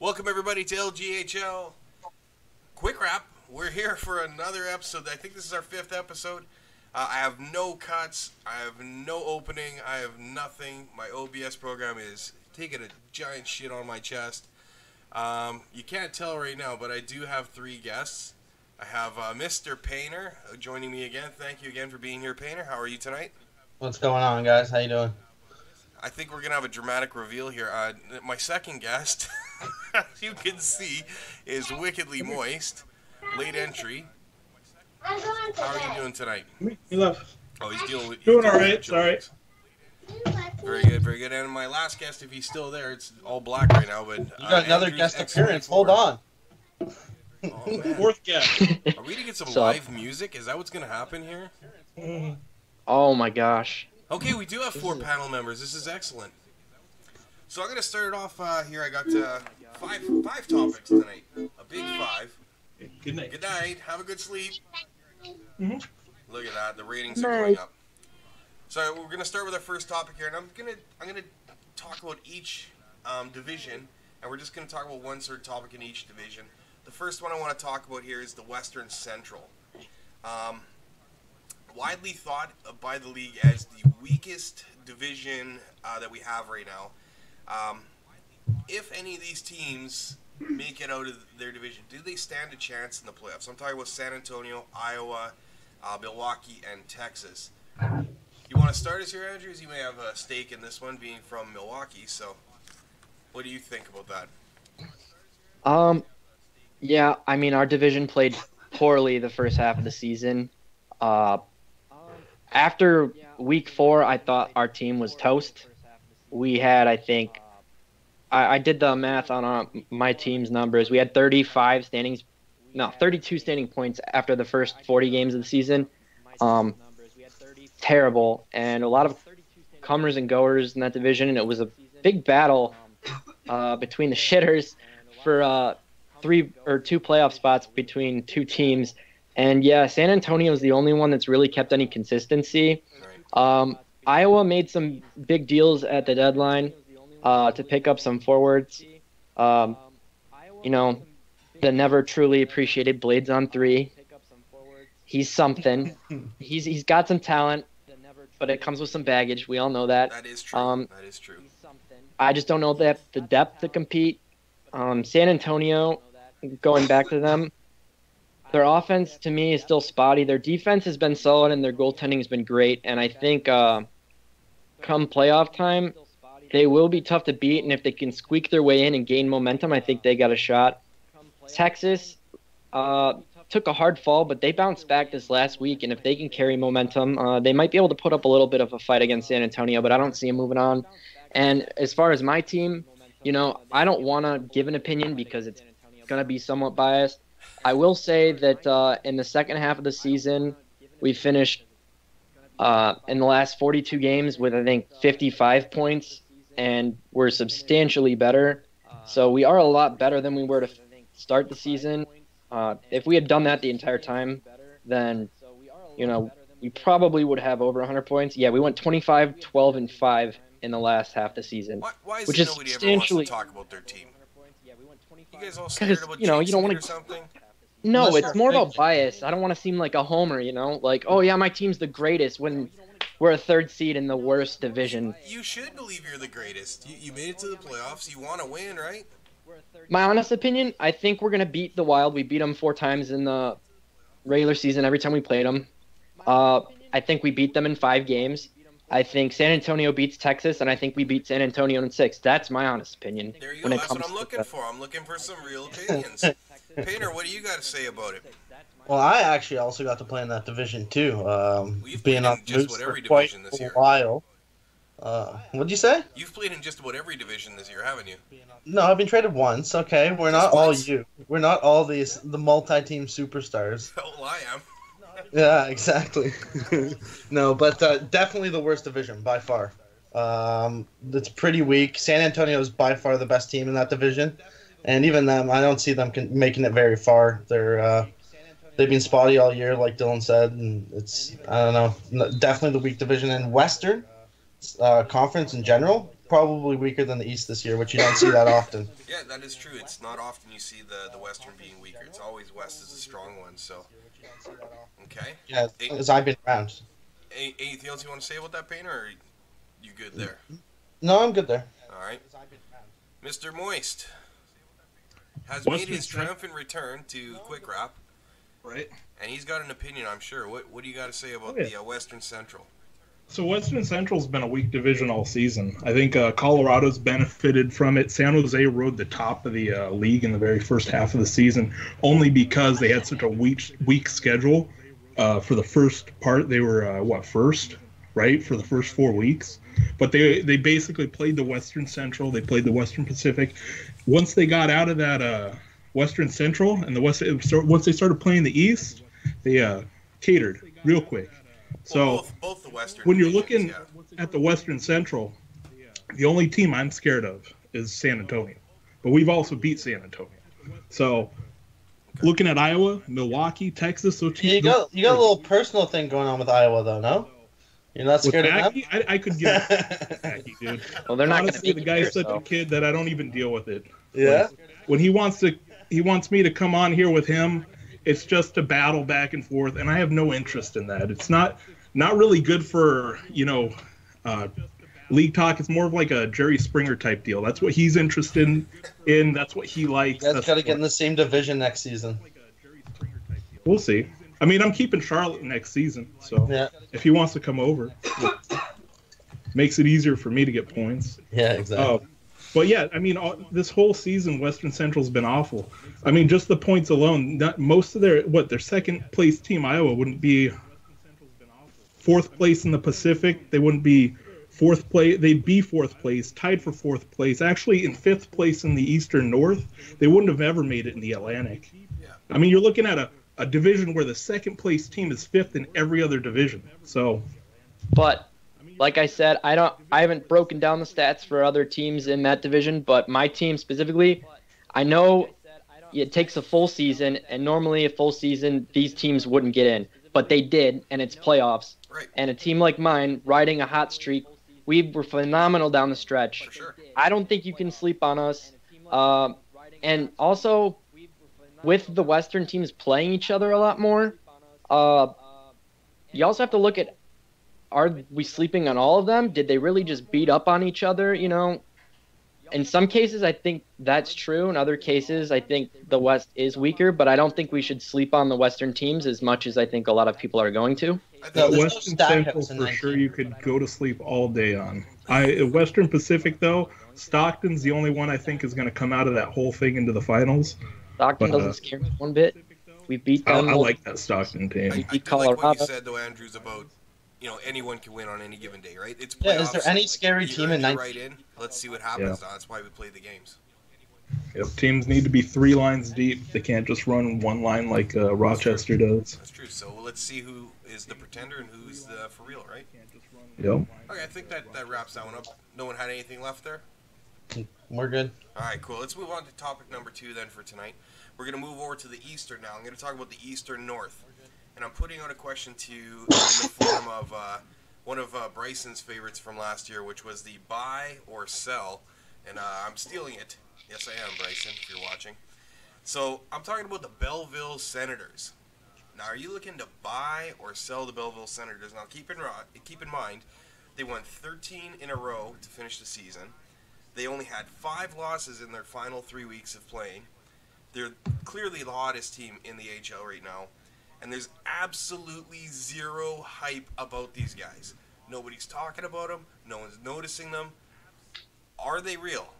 Welcome everybody to LGHL Quick Wrap. We're here for another episode. I think this is our 5th episode. I have no cuts. I have no opening. I have nothing. My OBS program is taking a giant shit on my chest. You can't tell right now, but I do have 3 guests. I have Mr. Payner joining me again. Thank you again for being here, Payner. How are you tonight? What's going on, guys? How you doing? I think we're going to have a dramatic reveal here. My second guest, as you can see, is wickedly moist. Late entry. How are you doing tonight? You left. Oh, he's dealing with... Doing all right. It's all right. Very good, very good. And my last guest, if he's still there, it's all black right now, but... You got another guest appearance. Hold on. Oh, man. 4th guest. Are we going to get some live music? Is that what's going to happen here? Oh, my gosh. Okay, we do have 4 panel members. This is excellent. So I'm going to start it off here. I got five topics tonight. A big 5. Good night. Good night. Have a good sleep. Mm-hmm. Look at that. The ratings are going up. So we're going to start with our first topic here, and I'm gonna talk about each division, and we're just going to talk about one certain topic in each division. The first one I want to talk about here is the Western Central. Widely thought by the league as the weakest division that we have right now. If any of these teams make it out of their division, do they stand a chance in the playoffs? I'm talking about San Antonio, Iowa, Milwaukee, and Texas. You want to start us here, Andrew? You may have a stake in this one, being from Milwaukee. So, what do you think about that? Yeah, I mean, our division played poorly the first half of the season. After week 4, I thought our team was toast. We had, I think, I did the math on my team's numbers. We had 32 standing points after the first 40 games of the season. Terrible, and a lot of comers and goers in that division, and it was a big battle between the shitters for 3 or 2 playoff spots between 2 teams. And yeah, San Antonio is the only one that's really kept any consistency. Iowa made some big deals at the deadline to pick up some forwards. The never truly appreciated Blades on 3. He's something. He's got some talent, but it comes with some baggage. We all know that. That is true. That is true. I just don't know the depth to compete. San Antonio, going back to them, their offense to me is still spotty. Their defense has been solid and their goaltending has been great. And I think come playoff time, they will be tough to beat. And if they can squeak their way in and gain momentum, I think they got a shot. Texas took a hard fall, but they bounced back this last week. And if they can carry momentum, they might be able to put up a little bit of a fight against San Antonio, but I don't see them moving on. And as far as my team, I don't want to give an opinion because it's going to be somewhat biased. I will say that in the second half of the season, we finished in the last 42 games with, I think, 55 points, and we're substantially better. So we are a lot better than we were to start the season. If we had done that the entire time, then, we probably would have over 100 points. Yeah, we went 25, 12, and 5 in the last half of the season. Why is which it is nobody ever wants to substantially talk about their team? You guys all scared about you don't jinxing want it or to. something? No, Unless it's you're more big. about bias. I don't want to seem like a homer, like, oh yeah, my team's the greatest when we're a 3rd seed in the worst division. You should believe you're the greatest. You made it to the playoffs. You want to win, right? My honest opinion, I think we're gonna beat the Wild. We beat them 4 times in the regular season every time we played them. I think we beat them in 5 games. I think San Antonio beats Texas, and I think we beat San Antonio in 6. That's my honest opinion. There you go. when it That's comes what I'm to looking that. for. I'm looking for some real opinions. Painter, what do you got to say about it? Well, I actually also got to play in that division too. You've Being played on in the just Moose about every for quite division this a year. while. What'd you say? You've played in just about every division this year, haven't you? No, I've been traded once. Okay, we're Just not all once? you. We're not all the multi-team superstars. Oh, I am. Yeah, exactly. No, but definitely the worst division by far. It's pretty weak. San Antonio is by far the best team in that division, and even them, I don't see them making it very far. They've been spotty all year, like Dylan said, and it's, I don't know, definitely the weak division. And Western Conference in general, probably weaker than the East this year, which you don't see that often. Yeah, that is true. It's not often you see the Western being weaker. It's always West is a strong one. So, okay. Yeah, as I've been around. Anything else you want to say about that, Payner, or you good there? No, I'm good there. All right. Mr. Moist has Western made his Cent- triumphant return to Quick Wrap, Right. and he's got an opinion, I'm sure. What do you got to say about Oh, yeah. the Western Central? So Western Central's been a weak division all season. I think Colorado's benefited from it. San Jose rode the top of the league in the very first half of the season, only because they had such a weak schedule. For the first part, they were first, right, for the first 4 weeks. But they basically played the Western Central. They played the Western Pacific. Once they got out of that Western Central and once they started playing the East, they catered real quick. Well, So both the Western. when you're divisions, looking at the Western Central, the only team I'm scared of is San Antonio. But we've also beat San Antonio. So looking at Iowa, Milwaukee, Texas, those teams. You got a little personal thing going on with Iowa, though, no? You're not With scared of Mackey, I could give it Mackey, dude. Well, they're not going to Honestly, be the guy's here, such so. a kid that I don't even deal with it. Yeah? When he wants me to come on here with him, it's just a battle back and forth, and I have no interest in that. It's not really good for, league talk. It's more of like a Jerry Springer type deal. That's what he's interested in. That's what he likes. You guys got to get in the same division next season. We'll see. I mean, I'm keeping Charlotte next season, so Yeah. if he wants to come over, it makes it easier for me to get points. Yeah, exactly. But yeah, I mean, this whole season, Western Central's been awful. I mean, just the points alone, most of their second place team, Iowa, wouldn't be fourth place in the Pacific. They wouldn't be fourth place. They'd be fourth place, tied for fourth place. Actually, in fifth place in the Eastern North, they wouldn't have ever made it in the Atlantic. Yeah. I mean, you're looking at a division where the second place team is fifth in every other division. So, But like I said, I haven't broken down the stats for other teams in that division, but my team specifically, I know it takes a full season, and normally a full season these teams wouldn't get in, but they did, and it's playoffs. Right. And a team like mine riding a hot streak, we were phenomenal down the stretch. For sure. I don't think you can sleep on us. And also, with the Western teams playing each other a lot more, you also have to look at, are we sleeping on all of them? Did they really just beat up on each other? In some cases, I think that's true. In other cases, I think the West is weaker, but I don't think we should sleep on the Western teams as much as I think a lot of people are going to. I No, think there's no Western stat Central hits in for 19. sure you could go to sleep all day on. Western Pacific though, Stockton's the only one I think is going to come out of that whole thing into the finals. Stockton But, doesn't scare me one bit. We beat I them. like that Stockton team. I beat do like what Colorado. you said though, Andrews, about anyone can win on any given day, right? It's Yeah, is there playoffs. any scary You team earned in your 19? right in. Let's see what happens. Now. That's why we play the games. Yep, teams need to be 3 lines deep. They can't just run one line like Rochester does. That's true. So let's see who is the pretender and who's the for real, right? Yep. Okay, I think that wraps that one up. No one had anything left there? We're good. All right, cool. Let's move on to topic number 2 then for tonight. We're going to move over to the Eastern now. I'm going to talk about the Eastern North. And I'm putting out a question to you in the form of one of Bryson's favorites from last year, which was the buy or sell. And I'm stealing it. Yes, I am, Bryson, if you're watching. So I'm talking about the Belleville Senators. Now, are you looking to buy or sell the Belleville Senators? Now, keep in mind, they won 13 in a row to finish the season. They only had 5 losses in their final 3 weeks of playing. They're clearly the hottest team in the HL right now. And there's absolutely zero hype about these guys. Nobody's talking about them. No one's noticing them. Are they real?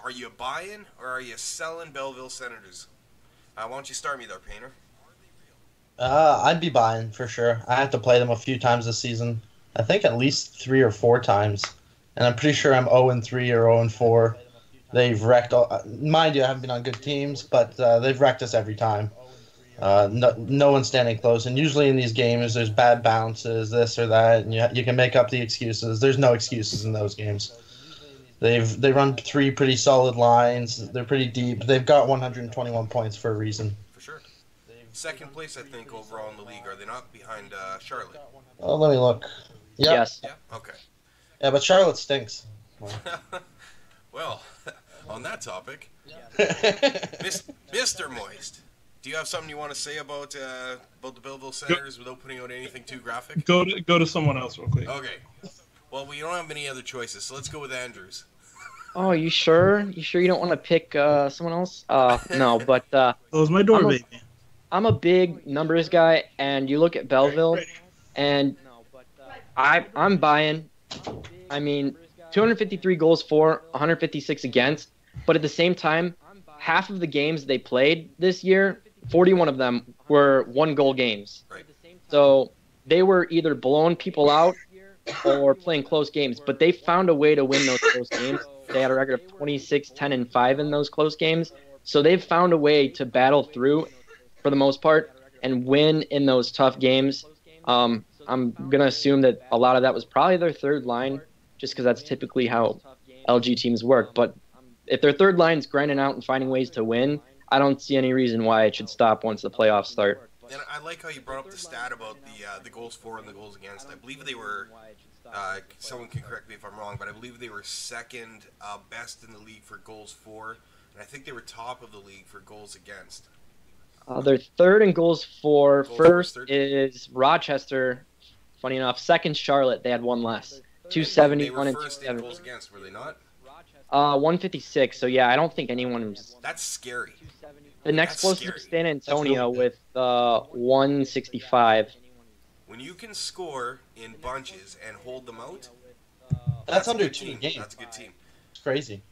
Are you buying or are you selling Belleville Senators? Why don't you start me there, Payner? I'd be buying for sure. I have to play them a few times this season. I think at least 3 or 4 times. And I'm pretty sure I'm 0-3 or 0-4. They've wrecked mind you, I haven't been on good teams, but they've wrecked us every time. No one's standing close. And usually in these games, there's bad bounces, this or that, and you can make up the excuses. There's no excuses in those games. They run 3 pretty solid lines. They're pretty deep. They've got 121 points for a reason. For sure. Second place, I think, overall in the league. Are they not behind Charlotte? Oh, let me look. Yep. Yes. Yeah? Okay. Yeah, but Charlotte stinks. Well, on that topic, Mr. Moist, do you have something you want to say about the Belleville Senators without putting out anything too graphic? Go to someone else real quick. Okay. Well, we don't have any other choices, so let's go with Andrews. Oh, you sure? You sure you don't want to pick someone else? No, but Close my door, baby. I'm a big numbers guy, and you look at Belleville, and I'm buying. I mean, 253 goals for, 156 against, but at the same time, half of the games they played this year, 41 of them were one-goal games. Right. So they were either blowing people out or playing close games, but they found a way to win those close games. They had a record of 26, 10, and 5 in those close games. So they've found a way to battle through, for the most part, and win in those tough games. I'm going to assume that a lot of that was probably their third line, just because that's typically how LG teams work. But if their third line's grinding out and finding ways to win, I don't see any reason why it should stop once the playoffs start. And I like how you brought up the stat about the goals for and the goals against. I believe they were, someone can correct me if I'm wrong, but I believe they were second best in the league for goals for, and I think they were top of the league for goals against. They're third in goals for. Goals First third. is Rochester. Funny enough, second Charlotte. They had one less. 271 They were and first in 270. goals against, were they not? 156. So yeah, I don't think anyone was. That's scary. The next That's closest scary. is San Antonio really with 165. When you can score in bunches and hold them out, That's a under good 2 team. games. That's a good team. It's crazy.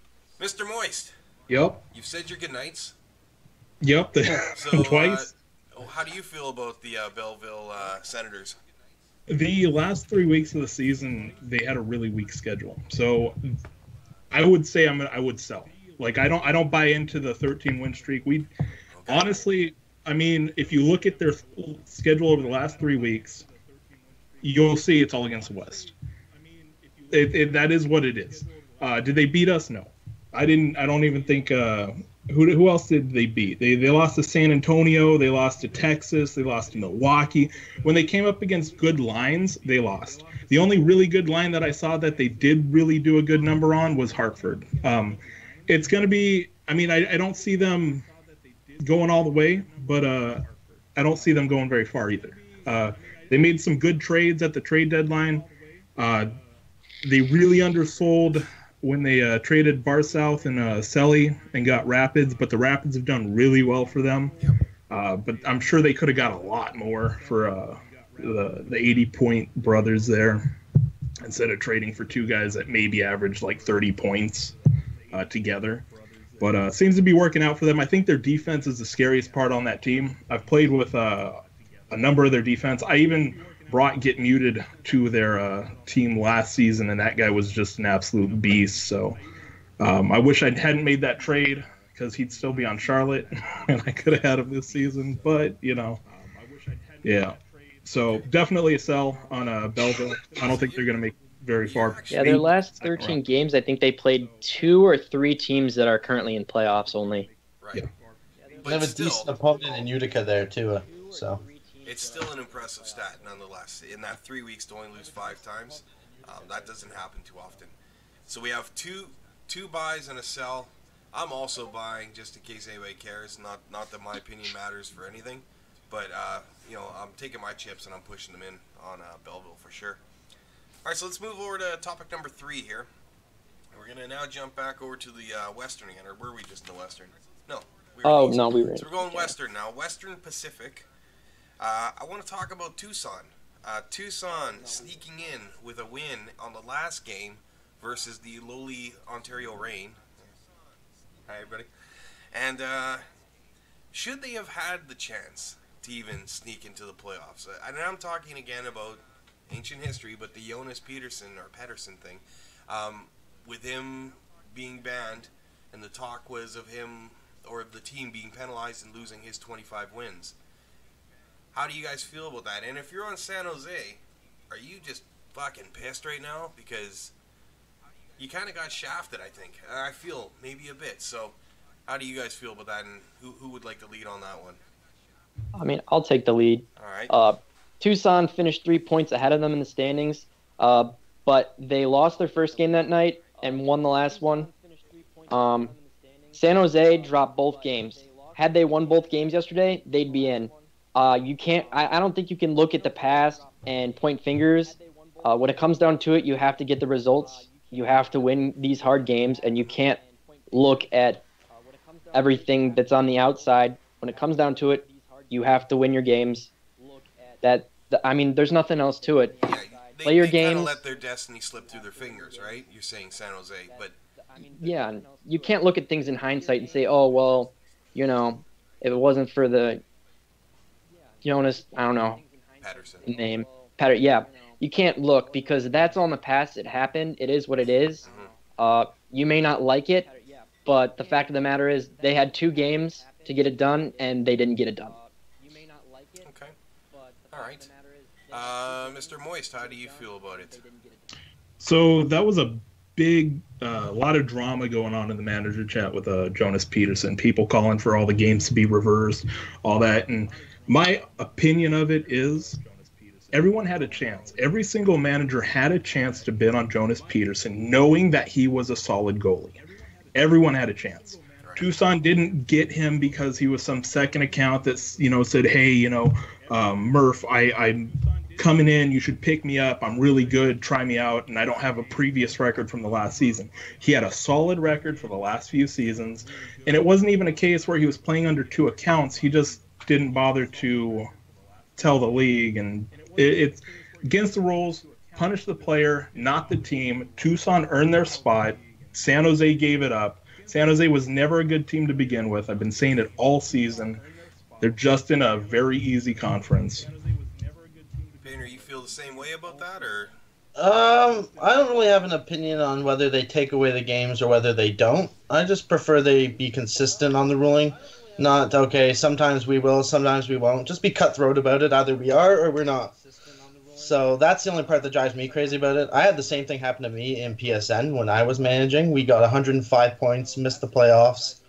Mr. Moist, Yep. you've said your goodnights. Yep. So, Twice. How do you feel about the Belleville Senators? The last 3 weeks of the season, they had a really weak schedule. So I would say I would sell. Like I don't buy into the 13 win streak. Honestly, I mean, if you look at their schedule over the last 3 weeks, you'll see it's all against the West. That is what it is. Did they beat us? No. I don't even think. Who else did they beat? They lost to San Antonio. They lost to Texas. They lost to Milwaukee. When they came up against good lines, they lost. The only really good line that I saw that they did really do a good number on was Hartford. It's going to be. I mean, I don't see them going all the way, but I don't see them going very far either. They made some good trades at the trade deadline. They really undersold when they traded Barsouth and Selly and got Rapids, but the Rapids have done really well for them. But I'm sure they could have got a lot more for the 80-point brothers there instead of trading for two guys that maybe averaged like 30 points together. But seems to be working out for them. I think their defense is the scariest part on that team. I've played with a number of their defense. I even brought Get Muted to their team last season, and that guy was just an absolute beast. So I wish I hadn't made that trade because he'd still be on Charlotte, and I could have had him this season. But, yeah. So definitely a sell on Belleville. I don't think they're going to make very far. Yeah, their last 13 games, I think they played 2 or 3 teams that are currently in playoffs only. Right. Yeah. They But have a still, decent opponent in Utica there, too. So it's still an impressive stat, nonetheless. In that 3 weeks to only lose 5 times, that doesn't happen too often. So we have two buys and a sell. I'm also buying, just in case anybody cares. Not that my opinion matters for anything, but I'm taking my chips and I'm pushing them in on Belleville for sure. All right, so let's move over to topic number 3 here. We're gonna now jump back over to the Western again, or were we just in the Western? No. We were No, we were. So we're going Western now. Western Pacific. I want to talk about Tucson. Tucson sneaking in with a win on the last game versus the lowly Ontario Reign. Hi, everybody. And should they have had the chance to even sneak into the playoffs? And I'm talking again about ancient history, but the Jonas Pedersen thing, with him being banned, and the talk was of him or the team being penalized and losing his 25 wins. How do you guys feel about that? And if you're on San Jose, are you just fucking pissed right now? Because you kind of got shafted, I think. I feel maybe a bit. So how do you guys feel about that? And who would like to lead on that one? I mean, I'll take the lead. All right. Tucson finished 3 points ahead of them in the standings, but they lost their first game that night. and won the last one. San Jose dropped both games. Had they won both games yesterday, they'd be in. You can't. I don't think you can look at the past and point fingers. When it comes down to it, you have to get the results. You have to win these hard games, and you can't look at everything that's on the outside. When it comes down to it, you have to win your games. There's nothing else to it. Yeah, Play your they kind of games. let their destiny slip through their fingers, right? You're saying San Jose, but Yeah, you can't look at things in hindsight and say, oh, well, if it wasn't for the Jonas, I don't know, Patterson. name, Patter, yeah, you can't look because that's all in the past. It happened. It is what it is. You may not like it, but the fact of the matter is they had 2 games to get it done, and they didn't get it done. Okay. All right. Mr. Moist, how do you feel about it? So that was a big, lot of drama going on in the manager chat with Jonas Peterson. People calling for all the games to be reversed, all that. And my opinion of it is everyone had a chance. Every single manager had a chance to bid on Jonas Peterson, knowing that he was a solid goalie. Everyone had a chance. Tucson didn't get him because he was some second account that said, hey, Murph, I'm coming in, you should pick me up, I'm really good, try me out, and I don't have a previous record from the last season. He had a solid record for the last few seasons, and it wasn't even a case where he was playing under 2 accounts. He just didn't bother to tell the league, and it's against the rules. Punish the player, not the team. Tucson earned their spot. San Jose gave it up. San Jose was never a good team to begin with. I've been saying it all season. They're just in a very easy conference. Payner, you feel the same way about that, or? I don't really have an opinion on whether they take away the games or whether they don't. I just prefer they be consistent on the ruling. Not, okay, sometimes we will, sometimes we won't. Just be cutthroat about it. Either we are or we're not. So that's the only part that drives me crazy about it. I had the same thing happen to me in PSN when I was managing. We got 105 points, missed the playoffs,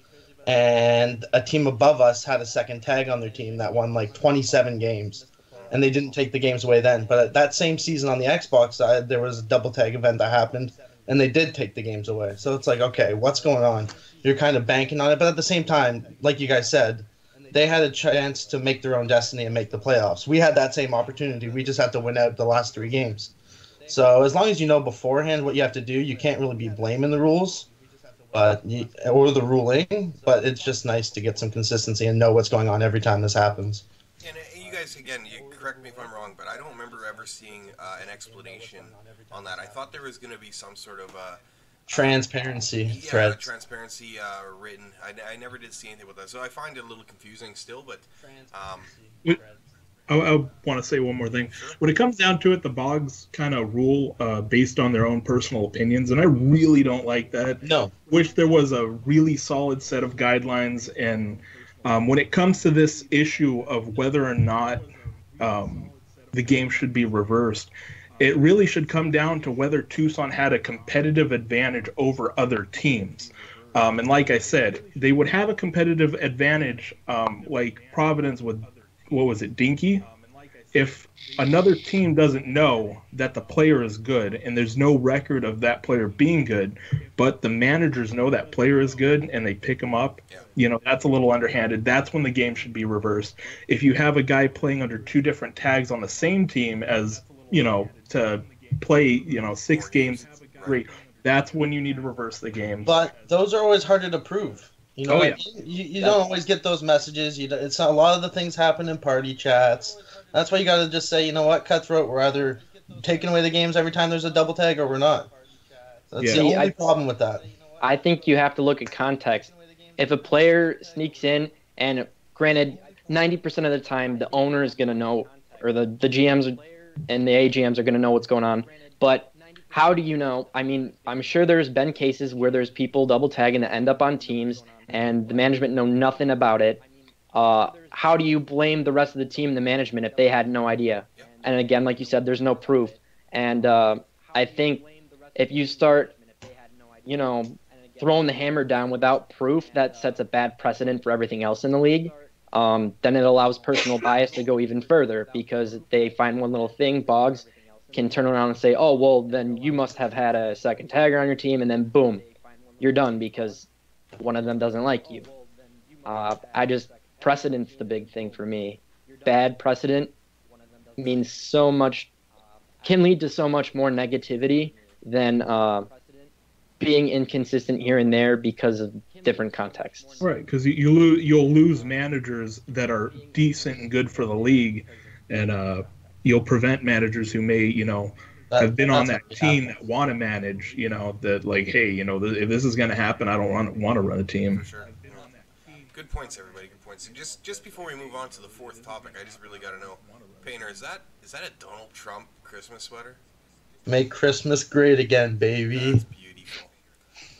and a team above us had a second tag on their team that won like 27 games, and they didn't take the games away then. But that same season on the Xbox side, there was a double tag event that happened, and they did take the games away. So it's like, okay, what's going on? You're kind of banking on it, but at the same time, like you guys said, they had a chance to make their own destiny and make the playoffs. We had that same opportunity. We just had to win out the last 3 games. So as long as you know beforehand what you have to do, you can't really be blaming the rules or the ruling. But it's just nice to get some consistency and know what's going on every time this happens. And you guys, again, you correct me if I'm wrong, but I don't remember ever seeing an explanation on that. I thought there was going to be some sort of transparency thread. Transparency written. I never did see anything with that, so I find it a little confusing still. But I want to say one more thing. Sure. When it comes down to it, the Bogs kind of rule based on their own personal opinions, and I really don't like that. No. Wish there was a really solid set of guidelines, and when it comes to this issue of whether or not the game should be reversed, it really should come down to whether Tucson had a competitive advantage over other teams. And like I said, they would have a competitive advantage like Providence with, what was it, Dinky? If another team doesn't know that the player is good and there's no record of that player being good, but the managers know that player is good and they pick him up, that's a little underhanded. That's when the game should be reversed. If you have a guy playing under 2 different tags on the same team as, to play, 6 games, great. That's when you need to reverse the game. But those are always harder to prove. You don't always get those messages. It's a lot of the things happen in party chats. That's why you got to just say, you know what, cutthroat. We're either taking away the games every time there's a double tag, or we're not. That's the only problem with that. I think you have to look at context. If a player sneaks in, and granted, 90% of the time the owner is going to know, or the GMs and the AGMs are going to know what's going on. But how do you know? I mean, I'm sure there's been cases where there's people double tagging that end up on teams, and the management know nothing about it. How do you blame the rest of the team and the management if they had no idea? And again, like you said, there's no proof. And I think if you start, throwing the hammer down without proof, that sets a bad precedent for everything else in the league. Then it allows personal bias to go even further because they find one little thing, Boggs, can turn around and say, oh, well, then you must have had a second tagger on your team, and then boom, you're done because one of them doesn't like you. Precedent's the big thing for me. Bad precedent means so much, can lead to so much more negativity than being inconsistent here and there because of different contexts. Right, because you'll lose managers that are decent and good for the league, and you'll prevent managers who may, have been on that team that want to manage, that like, hey, if this is going to happen, I don't want to run a team. For sure. Good points, everybody. Good points. And just before we move on to the fourth topic, I just really got to know, Payner, is that a Donald Trump Christmas sweater? Make Christmas great again, baby. That's beautiful.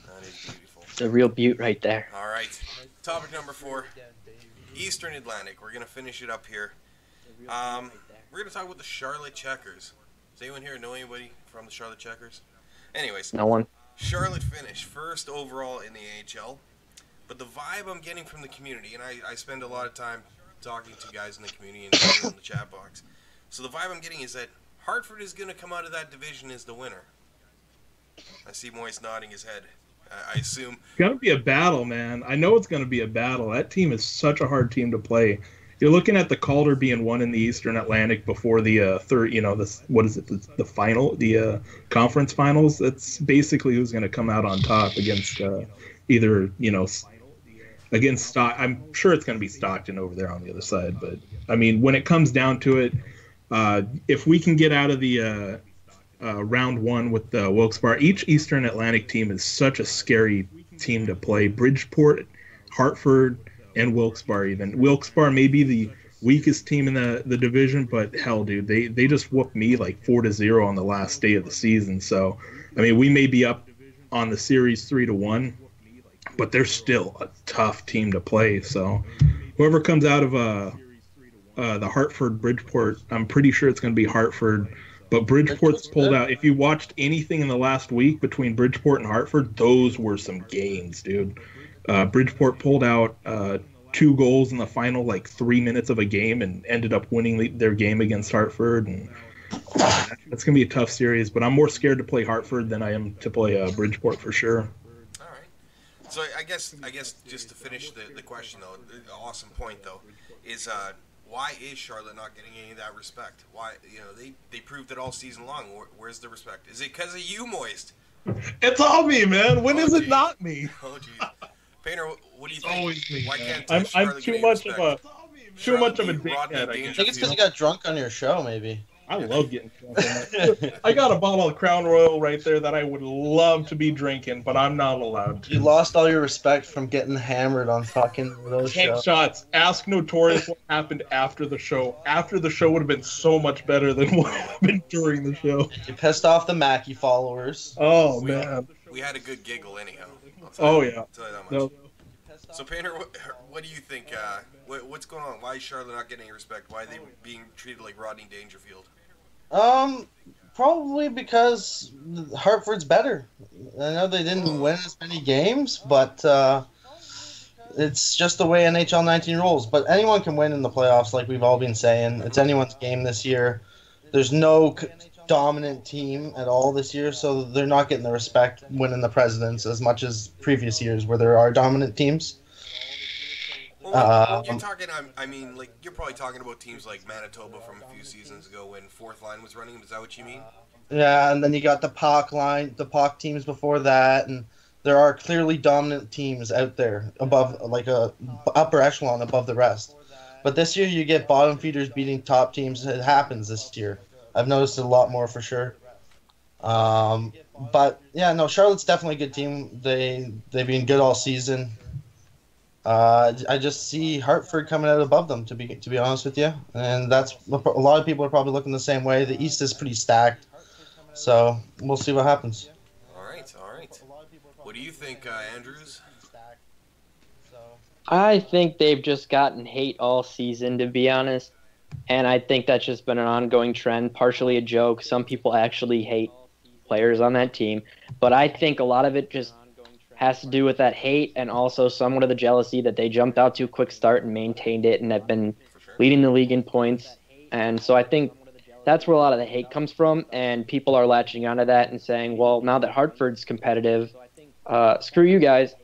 That is beautiful. It's a real beaut right there. All right. Topic number 4, Eastern Atlantic. We're going to finish it up here. We're going to talk about the Charlotte Checkers. Does anyone here know anybody from the Charlotte Checkers? Anyways. No one. Charlotte finished first overall in the AHL. But the vibe I'm getting from the community, and I spend a lot of time talking to guys in the community and in the chat box. So the vibe I'm getting is that Hartford is going to come out of that division as the winner. I see Moise nodding his head. I assume. It's going to be a battle, man. I know it's going to be a battle. That team is such a hard team to play. You're looking at the Calder being one in the Eastern Atlantic before the third, the final, the conference finals. That's basically who's going to come out on top against either, against Stock. I'm sure it's going to be Stockton over there on the other side. But, I mean, when it comes down to it, if we can get out of the round one with Wilkes-Barre, each Eastern Atlantic team is such a scary team to play. Bridgeport, Hartford, and Wilkes-Barre even. Wilkes-Barre may be the weakest team in the division, but hell, dude, they just whooped me like 4-0 on the last day of the season. So, I mean, we may be up on the series 3-1, but they're still a tough team to play. So, whoever comes out of the Hartford Bridgeport, I'm pretty sure it's going to be Hartford. But Bridgeport's pulled out. If you watched anything in the last week between Bridgeport and Hartford, those were some games, dude. Bridgeport pulled out 2 goals in the final, 3 minutes of a game, and ended up winning their game against Hartford. And that's going to be a tough series. But I'm more scared to play Hartford than I am to play Bridgeport for sure. All right. So I guess just to finish the question, though, the awesome point, though, is why is Charlotte not getting any of that respect? Why, they proved it all season long. Where's the respect? Is it because of you, Moist? It's all me, man. When is it not me? Oh, geez. Payner, what do you think? Always me. Why can't I'm too much of a dickhead. I think it's because you got drunk on your show, maybe. I love getting drunk. I got a bottle of Crown Royal right there that I would love to be drinking, but I'm not allowed to. You lost all your respect from getting hammered on fucking those shows. Shots. Ask Notorious what happened after the show. After the show would have been so much better than what happened during the show. You pissed off the Mackie followers. Oh, man. We had a good giggle anyhow. Oh, yeah. I'll tell you that much. No. So, Payner, what do you think? What's going on? Why is Charlotte not getting any respect? Why are they being treated like Rodney Dangerfield? Probably because Hartford's better. I know they didn't win as many games, but it's just the way NHL 19 rolls. But anyone can win in the playoffs, like we've all been saying. It's anyone's game this year. There's no dominant team at all this year, so they're not getting the respect winning the Presidents as much as previous years where there are dominant teams. Well, you're talking. I mean, you're probably talking about teams like Manitoba from a few seasons ago when fourth line was running. Is that what you mean? Yeah, and then you got the POC line, the POC teams before that, and there are clearly dominant teams out there above, a upper echelon above the rest. But this year you get bottom feeders beating top teams. It happens this year. I've noticed it a lot more for sure. But yeah, no, Charlotte's definitely a good team. They've been good all season. I just see Hartford coming out above them, to be honest with you, and that's a lot of people are probably looking the same way. The East is pretty stacked, so we'll see what happens. All right. What do you think, Andrews? I think they've just gotten hate all season, to be honest, and I think that's just been an ongoing trend, partially a joke. Some people actually hate players on that team, but I think a lot of it just has to do with that hate and also somewhat of the jealousy that they jumped out to a quick start and maintained it and have been leading the league in points. And so I think that's where a lot of the hate comes from, and people are latching onto that and saying, well, now that Hartford's competitive, screw you guys,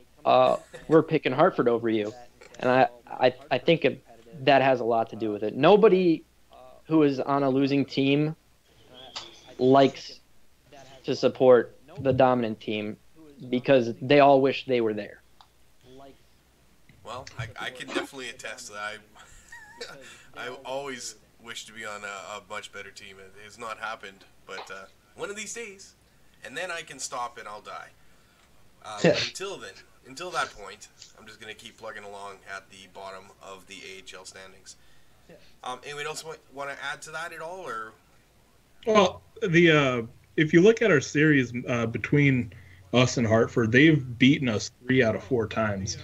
we're picking Hartford over you. And I think that has a lot to do with it. Nobody who is on a losing team likes to support the dominant team because they all wish they were there. Well, I can definitely attest to that. I always wish to be on a much better team. It has not happened, but one of these days, and then I can stop and I'll die. But until that point, I'm just going to keep plugging along at the bottom of the AHL standings. Anyone else want to add to that at all? Or? Well, if you look at our series between us and Hartford, they've beaten us 3 out of 4 times.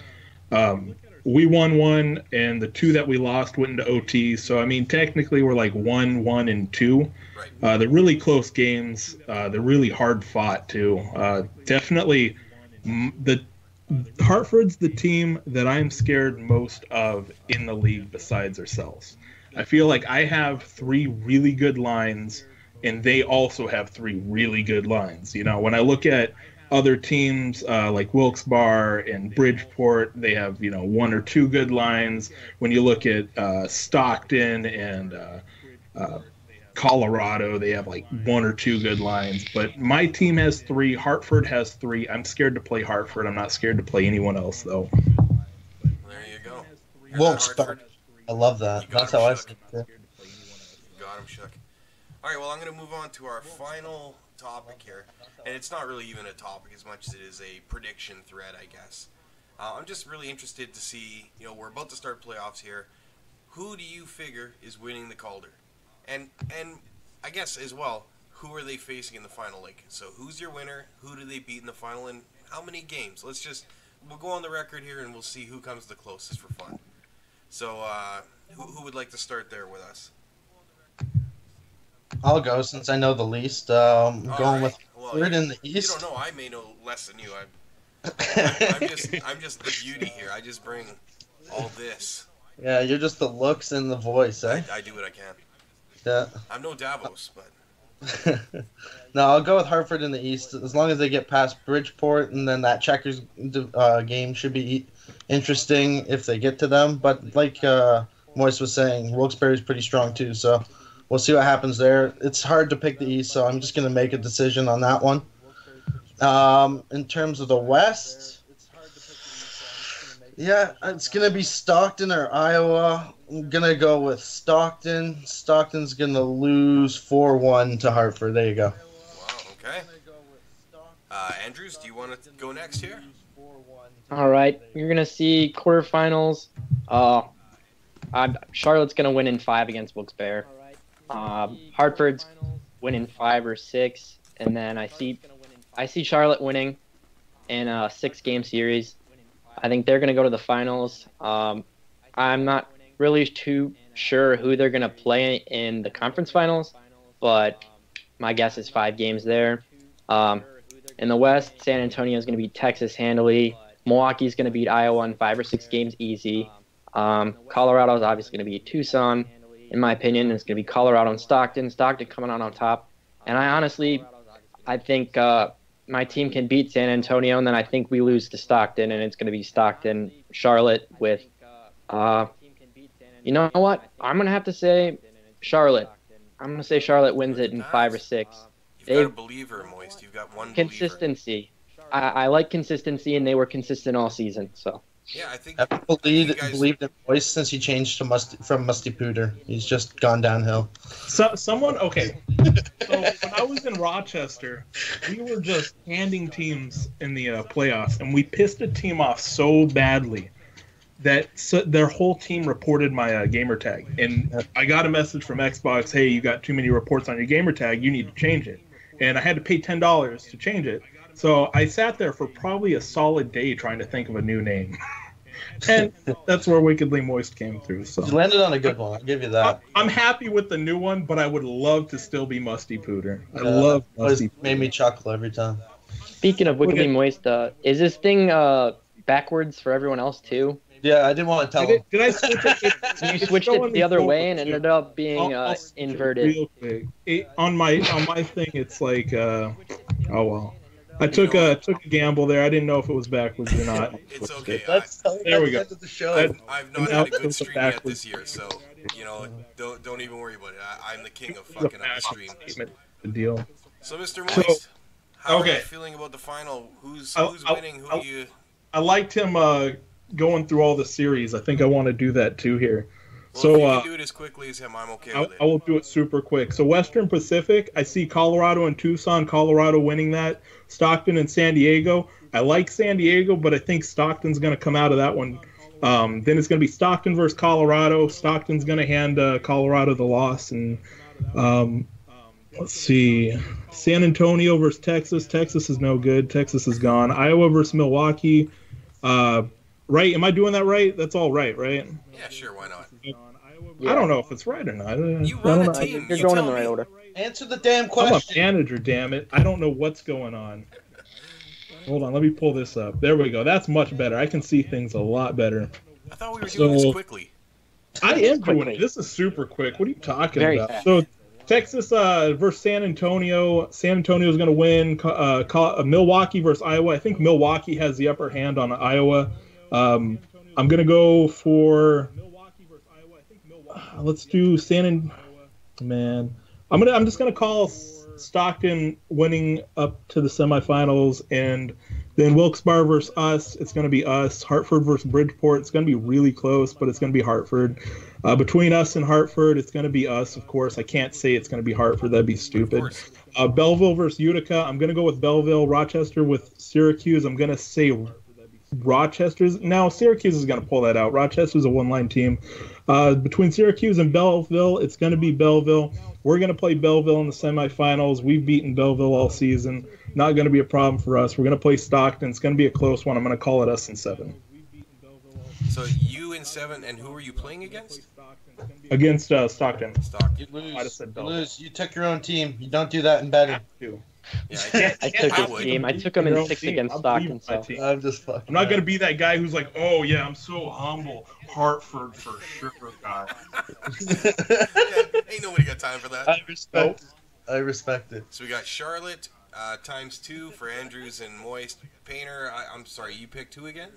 We won 1, and the 2 that we lost went into OT. So, I mean, technically we're like 1-1 and 2. Right. They're really close games. They're really hard fought, too. Definitely the Hartford's the team that I'm scared most of in the league besides ourselves. I feel like I have 3 really good lines, and they also have 3 really good lines. You know, when I look at other teams like Wilkes-Barre and Bridgeport, they have 1 or 2 good lines. When you look at Stockton and Colorado, they have like 1 or 2 good lines. But my team has 3. Hartford has 3. I'm scared to play Hartford. I'm not scared to play anyone else, though. There you go. Wilkes-Barre. I love that. That's how I see it. Got him shook. All right, well, I'm going to move on to our final topic here. And it's not really even a topic as much as it is a prediction thread, I guess. I'm just really interested to see, we're about to start playoffs here. Who do you figure is winning the Calder? And I guess as well, who are they facing in the final? Like, so who's your winner? Who do they beat in the final? And how many games? We'll go on the record here and we'll see who comes the closest for fun. So, who would like to start there with us? I'll go since I know the least. Going with third in the East. You don't know. I may know less than you. I'm just the beauty here. I just bring all this. Yeah, you're just the looks and the voice, eh? I do what I can. Yeah. I'm no Davos, but. No, I'll go with Hartford in the East. As long as they get past Bridgeport, and then that Checkers game should be interesting if they get to them. But like Moise was saying, Wilkes-Barre is pretty strong too, so we'll see what happens there. It's hard to pick the East, so I'm just going to make a decision on that one. In terms of the West, yeah, it's going to be Stockton or Iowa. I'm going to go with Stockton. Stockton's going to lose 4-1 to Hartford. There you go. Wow, okay. Andrews, do you want to go next here? All right. You're going to see quarterfinals. Charlotte's going to win in 5 against Wilkes-Barre. Hartford's winning 5 or 6. And then I see Charlotte winning in a 6-game series. I think they're going to go to the finals. I'm not really too sure who they're going to play in the conference finals, but my guess is 5 games there. In the West, San Antonio is going to beat Texas handily. Milwaukee's going to beat Iowa in 5 or 6 games easy. Colorado is obviously going to beat Tucson, in my opinion. It's going to be Colorado and Stockton. Stockton coming out on top. And I think my team can beat San Antonio, and then I think we lose to Stockton, and it's going to be Stockton, Charlotte with, you know what? I'm going to have to say Charlotte. I'm going to say Charlotte wins it in 5 or 6. You've got a believer, Moist. You've got one consistency. I like consistency, and they were consistent all season. So yeah, I think I've believed in Moist since he changed to from Musty Pooter. He's just gone downhill. So when I was in Rochester, we were just handing teams in the playoffs, and we pissed a team off so badly that their whole team reported my gamer tag. And I got a message from Xbox, hey, you got too many reports on your gamer tag, you need to change it. And I had to pay $10 to change it. So I sat there for probably a solid day trying to think of a new name. And that's where Wickedly Moist came through. So you landed on a good one. I'll give you that. I'm happy with the new one, but I would love to still be Musty Pooter. I love Musty Pooter. Made me chuckle every time. Speaking of Wickedly Moist, is this thing backwards for everyone else too? Yeah, I didn't want to tell him. Did I switch it? You switched it the other way and ended up being I'll switch it inverted. real quick. On my thing, it's like, oh well. I took a gamble there. I didn't know if it was backwards or not. It's okay. Let's tell him There we at the go. end of the show. I've not had a good stream yet this year, so don't even worry about it. I'm the king of fucking up the stream. The deal. So, Mr. Moist, how are you okay. feeling about the final? Who's I'll- winning? Who do you? I liked him going through all the series. I think I want to do that too here. Well, So if you can do it as quickly as him, I'm okay with it. I will do it super quick. So Western Pacific, I see Colorado and Tucson. Colorado winning that. Stockton and San Diego. I like San Diego, but I think Stockton's going to come out of that one. Then it's going to be Stockton versus Colorado. Stockton's going to hand Colorado the loss. And let's see. San Antonio versus Texas. Texas is no good. Texas is gone. Iowa versus Milwaukee. Right? Am I doing that right? That's all right, right? Yeah, sure. Why not? I don't know if it's right or not. You run I a don't know. team. You're You going tell in the right me. order. Answer the damn I'm a question. manager, damn it. I don't know what's going on. Hold on, let me pull this up. There we go. That's much better. I can see things a lot better. I thought we were doing this quickly. I am doing Quickly. it. This is super quick. What are you talking Very about? fast. So, Texas versus San Antonio. San Antonio is going to win. Milwaukee versus Iowa. I think Milwaukee has the upper hand on Iowa. I'm going to go for. Let's do Man, I'm just gonna call Stockton winning up to the semifinals, and then Wilkes-Barre versus us. It's gonna be us. Hartford versus Bridgeport. It's gonna be really close, but it's gonna be Hartford. Between us and Hartford, it's gonna be us. Of course, I can't say it's gonna be Hartford. That'd be stupid. Belleville versus Utica. I'm gonna go with Belleville. Rochester with Syracuse. I'm gonna say Rochester's. Now Syracuse is gonna pull that out. Rochester's a one-line team. Between Syracuse and Belleville, it's going to be Belleville. We're going to play Belleville in the semifinals. We've beaten Belleville all season. Not going to be a problem for us. We're going to play Stockton. It's going to be a close one. I'm going to call it us in 7. So you in 7, and who are you playing against? Against Stockton. You Might have said lose. You Belleville. lose. You took your own team. You don't do that in betting. Yeah, I took I his would. team. I took him in 6 against Stockton. So. I'm just fucking. I'm not going to be that guy who's like, oh, yeah, I'm so humble. Hartford for sure, guy. Ain't nobody got time for that. I respect it. So we got Charlotte times 2 for Andrews and Moist. Payner, I'm sorry, you picked who again?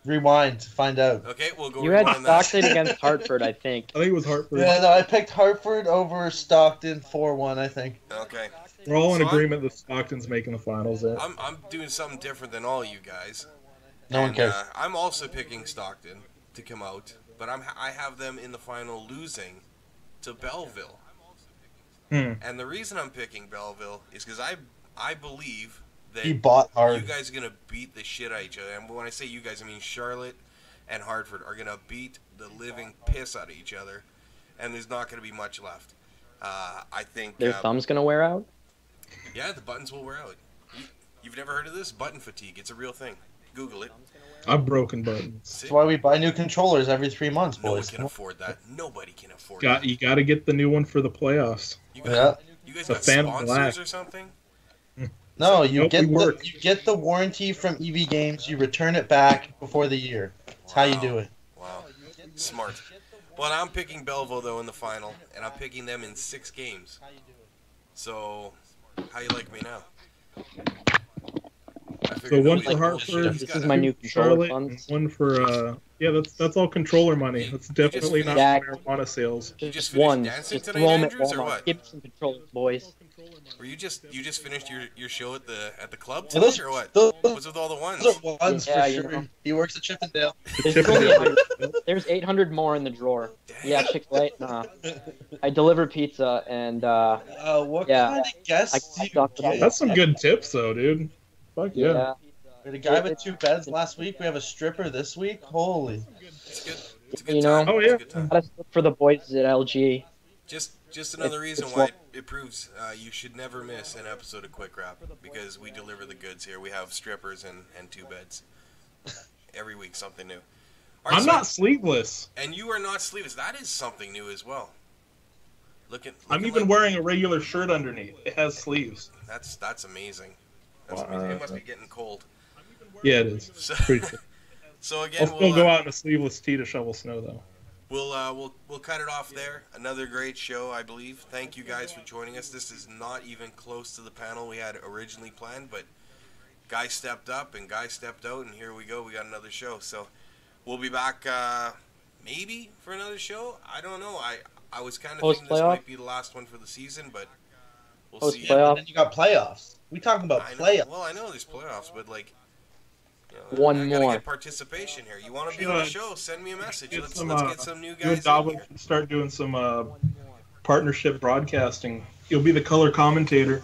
Rewind to find out. Okay, we'll go You had rewind that. Stockton against Hartford, I think. I think it was Hartford. Yeah, no, I picked Hartford over Stockton 4-1. I think. Okay. We're all in So agreement that Stockton's making the finals there. I'm doing something different than all you guys. No one cares. I'm also picking Stockton to come out, but I have them in the final losing to Belleville. And the reason I'm picking Belleville is because I believe that He bought you hard. guys are going to beat the shit out of each other. And when I say you guys, I mean Charlotte and Hartford are going to beat the living piss out of each other, and there's not going to be much left. I think... Their thumb's going to wear out? Yeah, the buttons will wear out. You've never heard of this? Button fatigue. It's a real thing. Google it. I've broken buttons. See? That's why we buy new controllers every 3 months, No one boys. can afford that. Nobody can afford that. You got to get the new one for the playoffs. You Yeah. guys The got Phantom sponsors Black. or something? No, you Nope, we get work. you get the warranty from EV Games. You return it back before the year. That's how you do it. Wow. Smart. Well, I'm picking Belleville, though, in the final, and I'm picking them in 6 games. So, how you like me now? I So figured one nobody- for Hartford. He's This got is a- my new controller Charlotte, funds. and one for that's all controller money. That's definitely not Yeah. marijuana sales. You just Just finished one. dancing Just tonight, throw them at Andrews, or Walmart. what? Give me some controllers, boys. Were you just finished your show at the club Well, tonight, those, or what? those, What's with all the ones? those are ones Yeah, for you sure. know. He works at Chippendale. There's, only 800 there's 800 more in the drawer. Yeah, Chick-fil-A. Nah. I deliver pizza, and What Yeah. kind of guests I do you talked to get? That's some good tips, though, dude. Fuck yeah. We had a guy with 2 beds last week. We have a stripper this week. Holy. It's good. It's a good You know- time. Oh, It's a yeah. good time. Gotta look for the boys at LG. Just another reason it's why what- it proves you should never miss an episode of Quick Wrap, because we deliver the goods here. We have strippers and 2 beds every week, something new. All right, I'm so- not sleeveless. and you are not sleeveless. That is something new as well. Looking I'm even like, wearing a regular shirt underneath. It has sleeves. That's amazing. That's amazing. It must be getting cold. Yeah, it is. So, Pretty cool. So I'll again, still go out in a sleeveless tee to shovel snow, though. We'll cut it off there. Another great show, I believe. Thank you guys for joining us. This is not even close to the panel we had originally planned, but guy stepped up and guy stepped out, and here we go. We got another show. So we'll be back maybe for another show. I don't know. I was kind of thinking this might be the last one for the season, but we'll see. Yeah, but then you got playoffs. We talking about playoffs. Well, I know there's playoffs, but like. One I more. gotta get participation here. You want to be on the show? Send me a message. Let's get some new guys in here. Start doing some partnership broadcasting. You'll be the color commentator.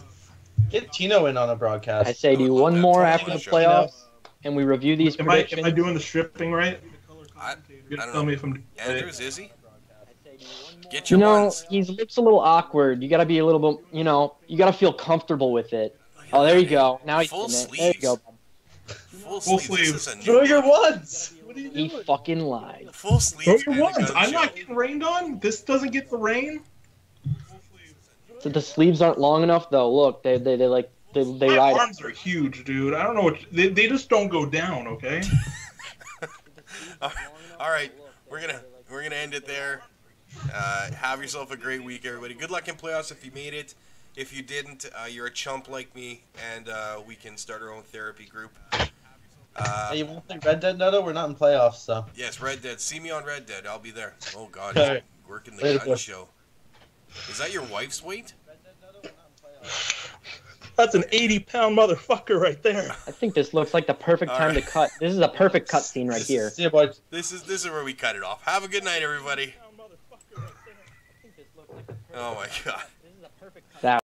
Get Tino in on a broadcast. I say do one more after the playoffs, and we review these predictions. Am I doing the stripping right? I don't tell know. Me if I'm Andrews, is he? Get your ones. He looks a little awkward. You gotta be a little bit, you gotta feel comfortable with it. Oh, there you go. Now he's full in it. sleeves. There you go. Full sleeves. Throw your ones. What are you He doing? fucking lied. Full sleeves. Throw your ones. I'm not getting rained on. This doesn't get the rain. So the sleeves aren't long enough though. Look, they My ride. arms are huge, dude. I don't know what they just don't go down. Okay. All right, we're gonna end it there. Have yourself a great week, everybody. Good luck in playoffs if you made it. If you didn't, you're a chump like me, and we can start our own therapy group. Hey, you want to play Red Dead, Noto? We're not in playoffs, so. Yes, Red Dead. See me on Red Dead. I'll be there. Oh, God. All right. Working the Later, gun boys. show. Is that your wife's weight? That's an 80-pound motherfucker right there. I think this looks like the perfect All time right. to cut. This is a perfect cut scene right here. See you, boys. This is where we cut it off. Have a good night, everybody. Oh, my God. That